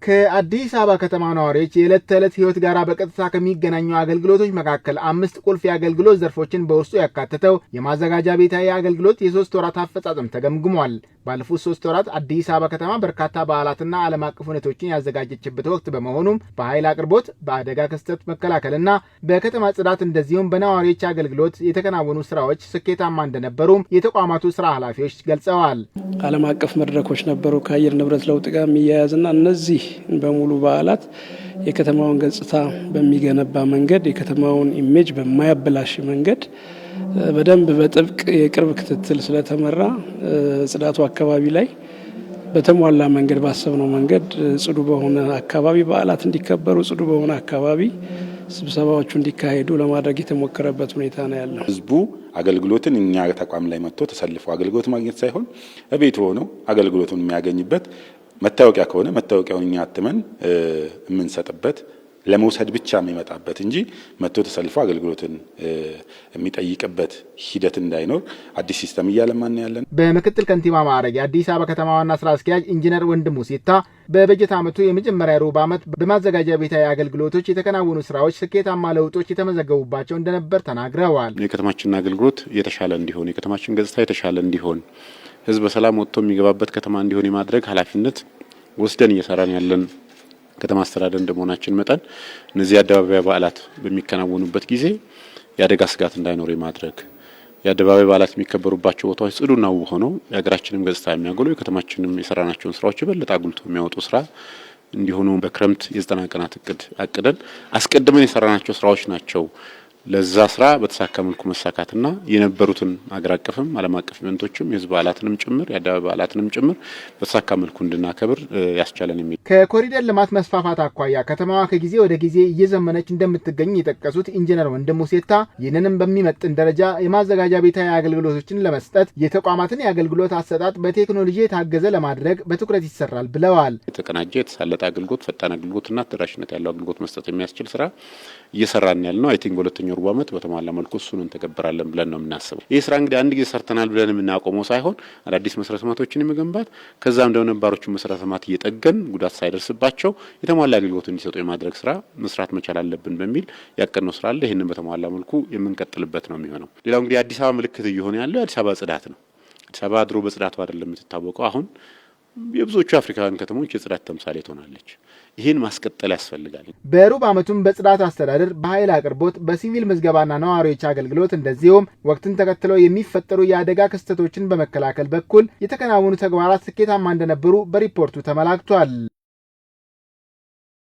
ከአዲስ አበባ ከተማ ነዋሪዎች የዕለት ተዕለት ህይወት ጋር በቀጥታ ከሚገናኙ አገልግሎቶች መካከል 5 ቁልፍ የአገልግሎት ዘርፎችን በውስጡ ያካተተው የማዘጋጃ ቤታዊ አገልግሎት የ3 ወራት አፈጻጸም ተገምግሟል። ባለፉት 3 ወራት አዲስ አበባ ከተማ በርካታ በዓላትና ዓለም አቀፍ ሁነቶችን ያዘጋጀችበት ወቅት በመሆኑም በኃይል አቅርቦት፣ በአደጋ ክስተት መከላከልና በከተማ ጽዳት እንደዚሁም በነዋሪዎች አገልግሎት የተከናወኑ ስራዎች ስኬታማ እንደነበሩ የተቋማቱ ስራ ኃላፊዎች ገልጸዋል። ዓለም አቀፍ መድረኮች ነበሩ ከአየር ንብረት ለውጥ ጋር የሚያያዝና እነዚህ በሙሉ በዓላት የከተማውን ገጽታ በሚገነባ መንገድ የከተማውን ኢሜጅ በማያበላሽ መንገድ በደንብ በጥብቅ የቅርብ ክትትል ስለተመራ ጽዳቱ አካባቢ ላይ በተሟላ መንገድ ባሰብነው መንገድ ጽዱ በሆነ አካባቢ በዓላት እንዲከበሩ ጽዱ በሆነ አካባቢ ስብሰባዎቹ እንዲካሄዱ ለማድረግ የተሞከረበት ሁኔታ ነው ያለው። ህዝቡ አገልግሎትን እኛ ተቋም ላይ መጥቶ ተሰልፎ አገልግሎት ማግኘት ሳይሆን በቤቱ ሆኖ አገልግሎቱን የሚያገኝበት መታወቂያ ከሆነ መታወቂያውን እኛ አትመን የምንሰጥበት ለመውሰድ ብቻ የሚመጣበት እንጂ መጥቶ ተሰልፎ አገልግሎትን የሚጠይቅበት ሂደት እንዳይኖር አዲስ ሲስተም እያለማን ያለን። በምክትል ከንቲባ ማዕረግ የአዲስ አበባ ከተማ ዋና ስራ አስኪያጅ ኢንጂነር ወንድሙ ሲታ በበጀት ዓመቱ የመጀመሪያ ሩብ ዓመት በማዘጋጃ ቤታዊ አገልግሎቶች የተከናወኑ ስራዎች ስኬታማ ለውጦች የተመዘገቡባቸው እንደነበር ተናግረዋል። የከተማችን አገልግሎት የተሻለ እንዲሆን፣ የከተማችን ገጽታ የተሻለ እንዲሆን፣ ህዝብ በሰላም ወጥቶ የሚገባበት ከተማ እንዲሆን የማድረግ ኃላፊነት ወስደን እየሰራን ያለን ከተማ አስተዳደር እንደመሆናችን መጠን እነዚህ አደባባይ በዓላት በሚከናወኑበት ጊዜ የአደጋ ስጋት እንዳይኖር የማድረግ የአደባባይ በዓላት የሚከበሩባቸው ቦታዎች ጽዱና ውብ ሆነው የሀገራችንን ገጽታ የሚያጎሉ የከተማችንን የሰራናቸውን ስራዎች የበለጠ አጉልቶ የሚያወጡ ስራ እንዲሆኑ በክረምት የ90 ቀናት እቅድ አቅደን አስቀድመን የሰራናቸው ስራዎች ናቸው። ለዛ ስራ በተሳካ መልኩ መሳካትና የነበሩትን አገር አቀፍም ዓለም አቀፍ ኢቨንቶችም የህዝብ በዓላትንም ጭምር የአደባባይ በዓላትንም ጭምር በተሳካ መልኩ እንድናከብር ያስቻለን የሚል ከኮሪደር ልማት መስፋፋት አኳያ ከተማዋ ከጊዜ ወደ ጊዜ እየዘመነች እንደምትገኝ የጠቀሱት ኢንጂነር ወንድሙ ሴታ ይህንንም በሚመጥን ደረጃ የማዘጋጃ ቤታዊ አገልግሎቶችን ለመስጠት የተቋማትን የአገልግሎት አሰጣጥ በቴክኖሎጂ የታገዘ ለማድረግ በትኩረት ይሰራል ብለዋል። የተቀናጀ የተሳለጠ አገልግሎት፣ ፈጣን አገልግሎትና ተደራሽነት ያለው አገልግሎት መስጠት የሚያስችል ስራ እየሰራን ያለነው አይ ቲንክ በሁለተኛው ሩብ ዓመት በተሟላ መልኩ እሱን እንተገብራለን ብለን ነው የምናስበው። ይህ ስራ እንግዲህ አንድ ጊዜ ሰርተናል ብለን የምናቆመው ሳይሆን አዳዲስ መሰረተ ልማቶችን የመገንባት ከዛም ደግሞ ነባሮቹ መሰረተ ልማት እየጠገን ጉዳት ሳይደርስባቸው የተሟላ አገልግሎት እንዲሰጡ የማድረግ ስራ መስራት መቻል አለብን በሚል ያቀድነው ስራ አለ። ይህንን በተሟላ መልኩ የምንቀጥልበት ነው የሚሆነው። ሌላው እንግዲህ አዲስ አበባ ምልክት እየሆነ ያለው አዲስ አበባ ጽዳት ነው። አዲስ አበባ ድሮ በጽዳቱ አይደለም የምትታወቀው። አሁን የብዙዎቹ አፍሪካውያን ከተሞች የጽዳት ተምሳሌት ሆናለች። ይህን ማስቀጠል ያስፈልጋል። በሩብ ዓመቱም በጽዳት አስተዳደር፣ በኃይል አቅርቦት፣ በሲቪል ምዝገባና ነዋሪዎች አገልግሎት እንደዚሁም ወቅትን ተከትለው የሚፈጠሩ የአደጋ ክስተቶችን በመከላከል በኩል የተከናወኑ ተግባራት ስኬታማ እንደነበሩ በሪፖርቱ ተመላክቷል።